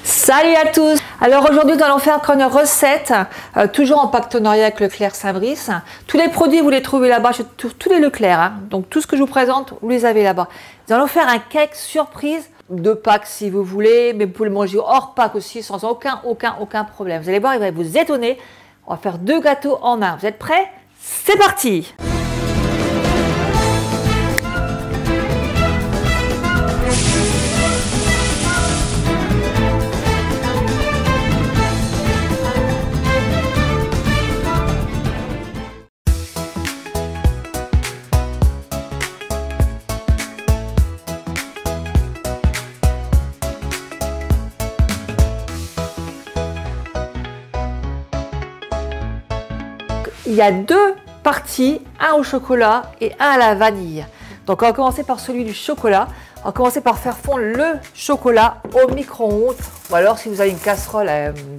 Salut à tous! Alors aujourd'hui nous allons faire encore une recette, toujours en partenariat avec Leclerc Saint-Brice. Tous les produits vous les trouvez là-bas, tous les Leclerc, hein. Donc tout ce que je vous présente, vous les avez là-bas. Nous allons faire un cake surprise, de Pâques si vous voulez, mais vous pouvez le manger hors Pâques aussi sans aucun problème. Vous allez voir, il va vous étonner. On va faire 2 gâteaux en un. Vous êtes prêts? C'est parti! Il y a 2 parties, un au chocolat et un à la vanille. Donc on va commencer par celui du chocolat. On va commencer par faire fondre le chocolat au micro-ondes. Ou alors si vous avez une casserole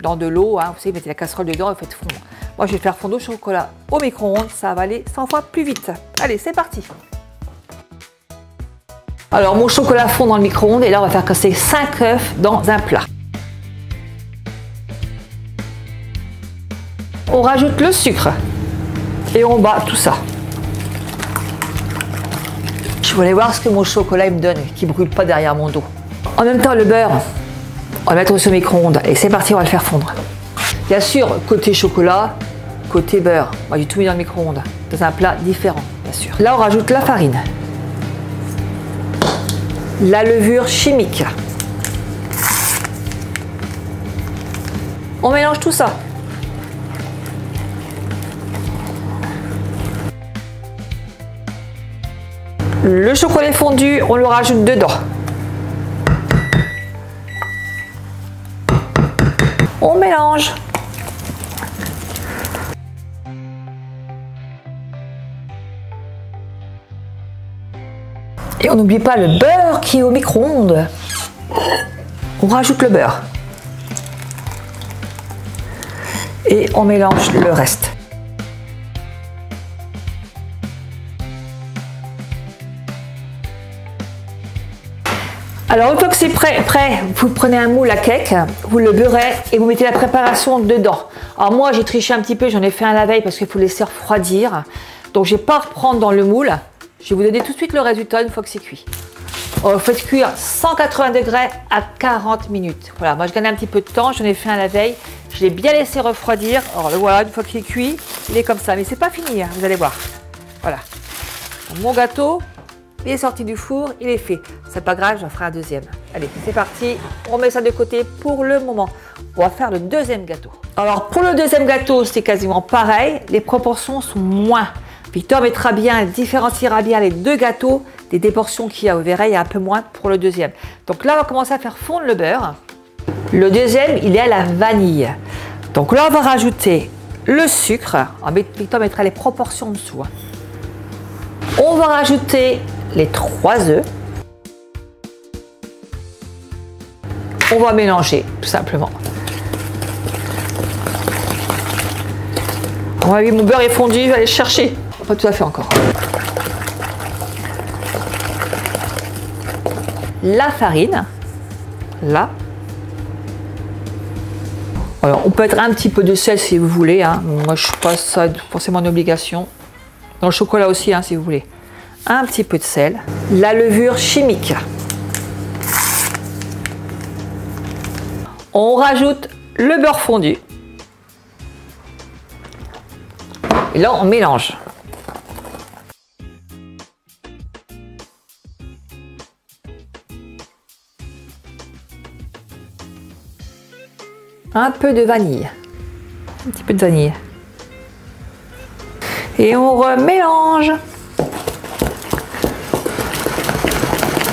dans de l'eau, hein, vous savez, mettez la casserole dedans et faites fondre. Moi je vais faire fondre le chocolat au micro-ondes, ça va aller 100 fois plus vite. Allez, c'est parti. Alors mon chocolat fond dans le micro-ondes et là on va faire casser 5 œufs dans un plat. On rajoute le sucre. Et on bat tout ça. Je voulais voir ce que mon chocolat me donne, qui ne brûle pas derrière mon dos. En même temps, le beurre, on va le mettre sur le micro-ondes. Et c'est parti, on va le faire fondre. Bien sûr, côté chocolat, côté beurre. Moi, j'ai tout mis dans le micro-ondes, dans un plat différent, bien sûr. Là, on rajoute la farine. La levure chimique. On mélange tout ça. Le chocolat fondu, on le rajoute dedans. On mélange. Et on n'oublie pas le beurre qui est au micro-ondes. On rajoute le beurre. Et on mélange le reste. Alors une fois que c'est prêt, vous prenez un moule à cake, vous le beurrez et vous mettez la préparation dedans. Alors moi j'ai triché un petit peu, j'en ai fait un la veille parce qu'il faut laisser refroidir. Donc je ne vais pas reprendre dans le moule. Je vais vous donner tout de suite le résultat une fois que c'est cuit. Vous faites cuire 180 degrés à 40 minutes. Voilà, moi je gagne un petit peu de temps, j'en ai fait un la veille. Je l'ai bien laissé refroidir. Alors le voilà, une fois qu'il est cuit, il est comme ça. Mais c'est pas fini, hein, vous allez voir. Voilà. Mon gâteau, il est sorti du four, il est fait. C'est pas grave, j'en ferai un deuxième. Allez, c'est parti. On met ça de côté pour le moment. On va faire le deuxième gâteau. Alors, pour le deuxième gâteau, c'est quasiment pareil. Les proportions sont moins. Victor mettra bien, différenciera bien les 2 gâteaux des portions qu'il y a. Vous verrez, il y a un peu moins pour le deuxième. Donc là, on va commencer à faire fondre le beurre. Le deuxième, il est à la vanille. Donc là, on va rajouter le sucre. Victor mettra les proportions en dessous. On va rajouter les 3 œufs. On va mélanger tout simplement. Oui, mon beurre est fondu, je vais aller le chercher. Pas tout à fait encore. La farine, là. Alors, on peut mettre un petit peu de sel si vous voulez. Hein. Moi, je ne suis pas ça forcément une obligation. Dans le chocolat aussi, hein, si vous voulez. Un petit peu de sel. La levure chimique. On rajoute le beurre fondu. Et là, on mélange. Un peu de vanille. Un petit peu de vanille. Et on remélange.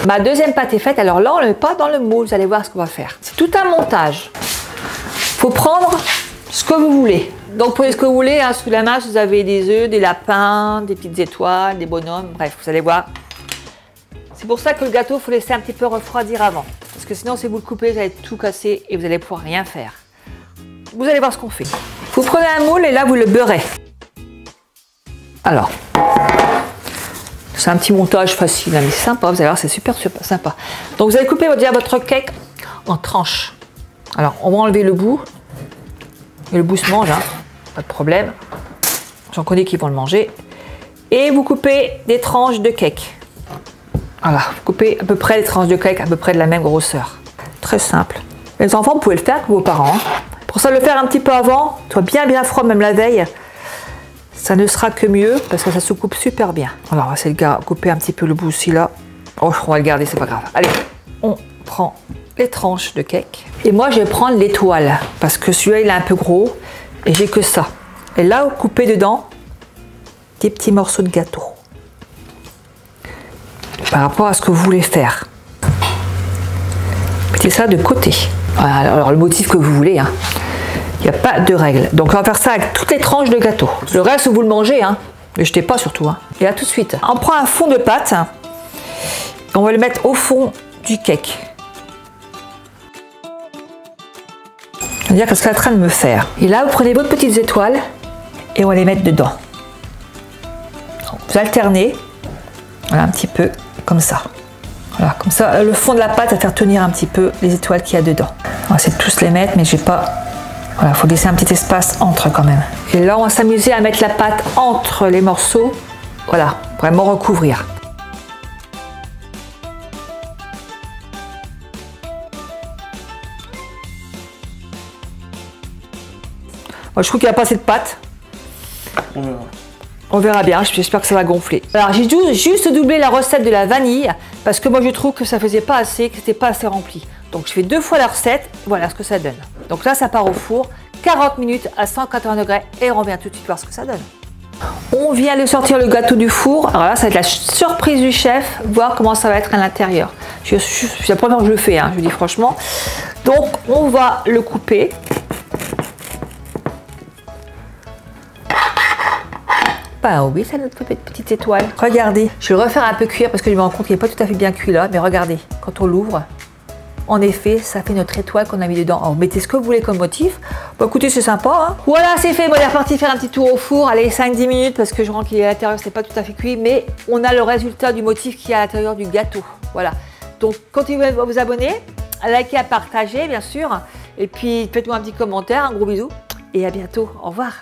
Ma deuxième pâte est faite. Alors là, on ne le met pas dans le moule. Vous allez voir ce qu'on va faire. C'est tout un montage. Il faut prendre ce que vous voulez. Donc, prenez ce que vous voulez. Hein. Sous la main, vous avez des œufs, des lapins, des petites étoiles, des bonhommes. Bref, vous allez voir. C'est pour ça que le gâteau, il faut laisser un petit peu refroidir avant. Parce que sinon, si vous le coupez, vous allez tout casser et vous allez pouvoir rien faire. Vous allez voir ce qu'on fait. Vous prenez un moule et là, vous le beurrez. Alors, c'est un petit montage facile, hein, mais c'est sympa, vous allez voir, c'est super sympa. Donc vous allez couper déjà votre cake en tranches. Alors, on va enlever le bout. Et le bout se mange, hein, pas de problème. J'en connais qui vont le manger. Et vous coupez des tranches de cake. Voilà, vous coupez à peu près les tranches de cake, à peu près de la même grosseur. Très simple. Les enfants, vous pouvez le faire avec vos parents. Hein. Pour ça, le faire un petit peu avant, soit bien froid, même la veille. Ça ne sera que mieux parce que ça se coupe super bien. Alors, on va essayer de couper un petit peu le bout aussi là. Oh, on va le garder, c'est pas grave. Allez, on prend les tranches de cake. Et moi, je vais prendre l'étoile parce que celui-là, il est un peu gros et j'ai que ça. Et là, vous coupez dedans des petits morceaux de gâteau par rapport à ce que vous voulez faire. Mettez ça de côté. Voilà, alors, le motif que vous voulez, hein. Il n'y a pas de règle. Donc, on va faire ça avec toutes les tranches de gâteau. Le reste, vous le mangez, hein. Ne jetez pas surtout. Hein. Et à tout de suite. On prend un fond de pâte. On va le mettre au fond du cake. Je veux dire que ce qu'elle est en train de me faire. Et là, vous prenez votre petites étoiles et on va les mettre dedans. Vous alternez. Voilà, un petit peu comme ça. Voilà, comme ça, le fond de la pâte va faire tenir un petit peu les étoiles qu'il y a dedans. On va essayer de tous les mettre, mais je vais pas. Voilà, il faut laisser un petit espace entre quand même. Et là, on va s'amuser à mettre la pâte entre les morceaux. Voilà, vraiment recouvrir. Moi, je trouve qu'il n'y a pas assez de pâte. On verra bien, j'espère que ça va gonfler. Alors, j'ai juste doublé la recette de la vanille parce que moi, je trouve que ça faisait pas assez, que c'était pas assez rempli. Donc, je fais 2 fois la recette. Voilà ce que ça donne. Donc là, ça part au four, 40 minutes à 180 degrés et on revient tout de suite voir ce que ça donne. On vient de sortir le gâteau du four. Alors là, ça va être la surprise du chef, voir comment ça va être à l'intérieur. C'est la première fois que je le fais, hein, je vous dis franchement. Donc, on va le couper. Ah oui, c'est notre petite étoile. Regardez, je vais le refaire un peu cuire parce que je me rends compte qu'il n'est pas tout à fait bien cuit là. Mais regardez, quand on l'ouvre, en effet, ça fait notre étoile qu'on a mis dedans. Alors, mettez ce que vous voulez comme motif. Bon, écoutez, c'est sympa. Hein. Voilà, c'est fait. Bon, on est reparti faire un petit tour au four. Allez, 5-10 minutes parce que je rends qu'il est à l'intérieur, c'est pas tout à fait cuit. Mais on a le résultat du motif qui est à l'intérieur du gâteau. Voilà. Donc, continuez à vous abonner, à liker, à partager, bien sûr. Et puis, faites-moi un petit commentaire. Un gros bisou et à bientôt. Au revoir.